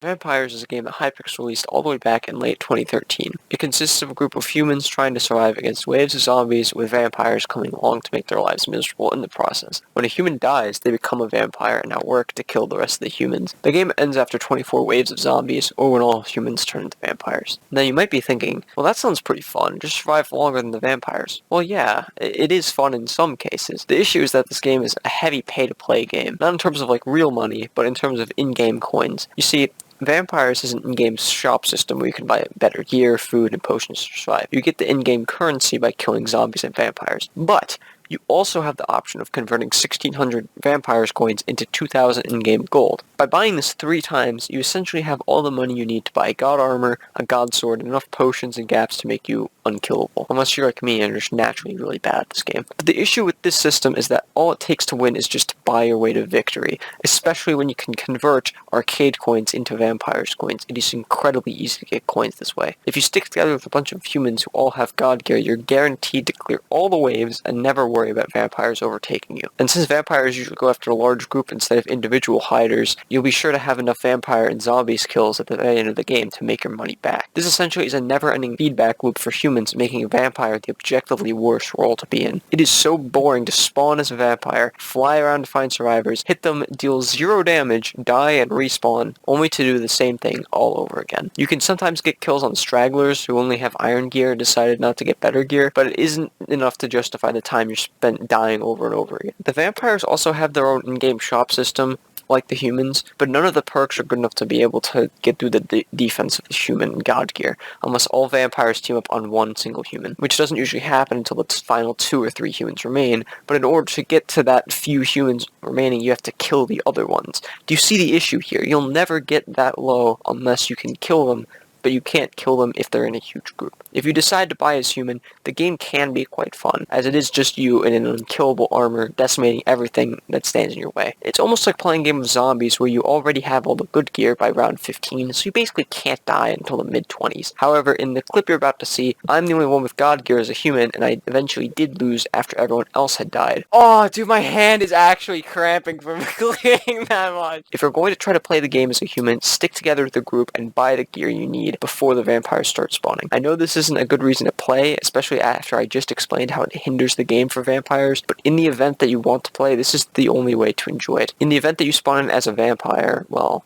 VampireZ is a game that Hypixel released all the way back in late 2013. It consists of a group of humans trying to survive against waves of zombies with vampires coming along to make their lives miserable in the process. When a human dies, they become a vampire and now work to kill the rest of the humans. The game ends after 24 waves of zombies, or when all humans turn into vampires. Now you might be thinking, well that sounds pretty fun, just survive longer than the vampires. Well yeah, it is fun in some cases. The issue is that this game is a heavy pay-to-play game, not in terms of like real money, but in terms of in-game coins. You see, VampireZ is an in-game shop system where you can buy better gear, food, and potions to survive. You get the in-game currency by killing zombies and vampires, but you also have the option of converting 1,600 VampireZ coins into 2,000 in-game gold. By buying this 3 times, you essentially have all the money you need to buy god armor, a god sword, and enough potions and gaps to make you unkillable. Unless you're like me and you're just naturally really bad at this game. But the issue with this system is that all it takes to win is just to buy your way to victory, especially when you can convert arcade coins into VampireZ coins. It is incredibly easy to get coins this way. If you stick together with a bunch of humans who all have god gear, you're guaranteed to clear all the waves and never worry about vampires overtaking you. And since vampires usually go after a large group instead of individual hiders, you'll be sure to have enough vampire and zombies kills at the very end of the game to make your money back. This essentially is a never-ending feedback loop for humans, making a vampire the objectively worst role to be in. It is so boring to spawn as a vampire, fly around to find survivors, hit them, deal 0 damage, die and respawn, only to do the same thing all over again. You can sometimes get kills on stragglers who only have iron gear and decided not to get better gear, but it isn't enough to justify the time you spent dying over and over again. The vampires also have their own in-game shop system, like the humans, but none of the perks are good enough to be able to get through the defense of the human god gear, unless all vampires team up on one single human, which doesn't usually happen until the final 2 or 3 humans remain, but in order to get to that few humans remaining, you have to kill the other ones. Do you see the issue here? You'll never get that low unless you can kill them, but you can't kill them if they're in a huge group. If you decide to buy as human, the game can be quite fun, as it is just you in an unkillable armor decimating everything that stands in your way. It's almost like playing a game of zombies where you already have all the good gear by round 15, so you basically can't die until the mid-20s. However, in the clip you're about to see, I'm the only one with god gear as a human, and I eventually did lose after everyone else had died. Oh, dude, my hand is actually cramping from clicking that much. If you're going to try to play the game as a human, stick together with a group and buy the gear you need before the vampires start spawning. I know this isn't a good reason to play, especially after I just explained how it hinders the game for vampires, but in the event that you want to play, this is the only way to enjoy it. In the event that you spawn in as a vampire, well,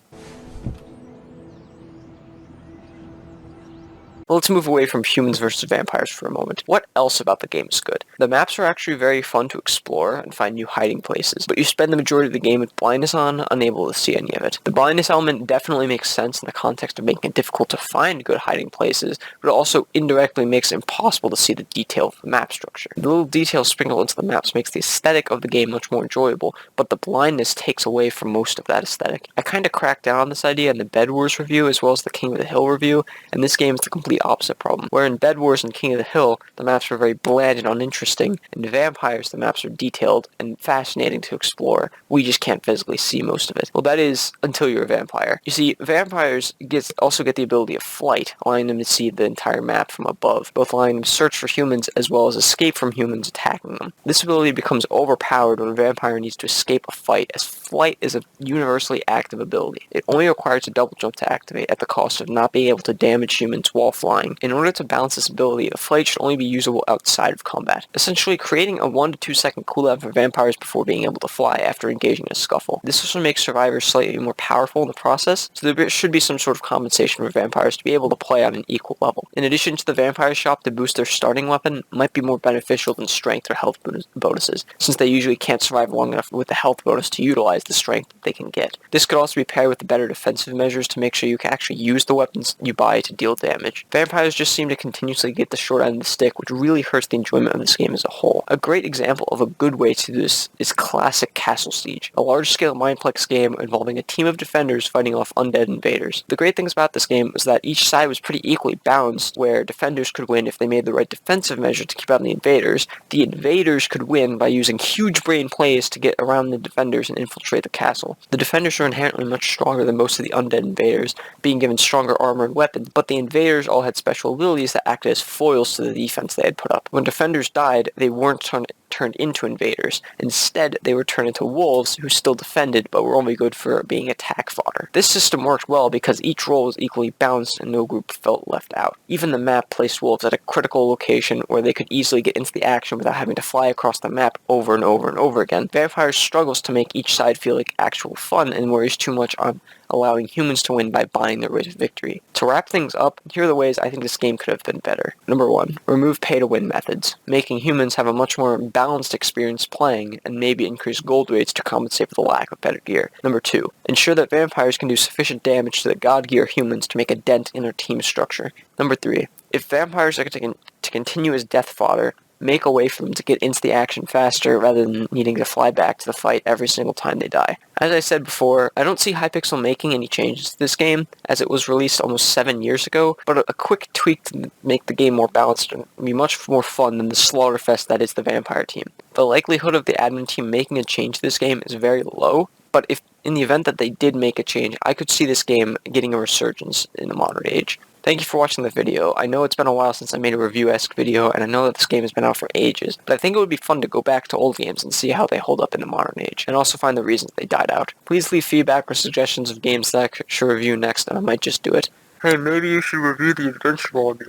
let's move away from humans versus vampires for a moment. What else about the game is good? The maps are actually very fun to explore and find new hiding places, but you spend the majority of the game with blindness on, unable to see any of it. The blindness element definitely makes sense in the context of making it difficult to find good hiding places, but it also indirectly makes it impossible to see the detail of the map structure. The little details sprinkled into the maps makes the aesthetic of the game much more enjoyable, but the blindness takes away from most of that aesthetic. I kinda cracked down on this idea in the Bed Wars review as well as the King of the Hill review, and this game is the complete opposite problem. Where in Bed Wars and King of the Hill, the maps are very bland and uninteresting. In VampireZ, the maps are detailed and fascinating to explore. We just can't physically see most of it. Well, that is until you're a vampire. You see, vampires also get the ability of flight, allowing them to see the entire map from above, both allowing them to search for humans as well as escape from humans attacking them. This ability becomes overpowered when a vampire needs to escape a fight, as flight is a universally active ability. It only requires a double jump to activate at the cost of not being able to damage humans while flying. In order to balance this ability, the flight should only be usable outside of combat, essentially creating a 1 to 2 second cooldown for vampires before being able to fly after engaging in a scuffle. This also makes survivors slightly more powerful in the process, so there should be some sort of compensation for vampires to be able to play on an equal level. In addition to the vampire shop, to boost their starting weapon might be more beneficial than strength or health bonuses, since they usually can't survive long enough with the health bonus to utilize the strength that they can get. This could also be paired with the better defensive measures to make sure you can actually use the weapons you buy to deal damage. Vampires just seem to continuously get the short end of the stick, which really hurts the enjoyment of this game as a whole. A great example of a good way to do this is classic Castle Siege, a large-scale Mineplex game involving a team of defenders fighting off undead invaders. The great things about this game was that each side was pretty equally balanced, where defenders could win if they made the right defensive measure to keep out the invaders. The invaders could win by using huge brain plays to get around the defenders and infiltrate the castle. The defenders are inherently much stronger than most of the undead invaders, being given stronger armor and weapons, but the invaders all had special abilities that acted as foils to the defense they had put up. When defenders died, they weren't turned into invaders. Instead, they were turned into wolves who still defended but were only good for being attack fodder. This system worked well because each role was equally balanced and no group felt left out. Even the map placed wolves at a critical location where they could easily get into the action without having to fly across the map over and over and over again. VampireZ struggles to make each side feel like actual fun and worries too much on allowing humans to win by buying their way to victory. To wrap things up, here are the ways I think this game could have been better. Number 1. Remove pay-to-win methods, making humans have a much more balanced experience playing, and maybe increase gold rates to compensate for the lack of better gear. Number 2. Ensure that vampires can do sufficient damage to the god gear humans to make a dent in their team structure. Number 3. If vampires are to continue as death fodder, make a way for them to get into the action faster rather than needing to fly back to the fight every single time they die. As I said before, I don't see Hypixel making any changes to this game, as it was released almost 7 years ago, but a quick tweak to make the game more balanced and be much more fun than the slaughterfest that is the Vampire team. The likelihood of the admin team making a change to this game is very low, but if in the event that they did make a change, I could see this game getting a resurgence in the modern age. Thank you for watching the video. I know it's been a while since I made a review-esque video, and I know that this game has been out for ages, but I think it would be fun to go back to old games and see how they hold up in the modern age, and also find the reasons they died out. Please leave feedback or suggestions of games that I should review next, and I might just do it. Hey, maybe you should review the Adventure Log.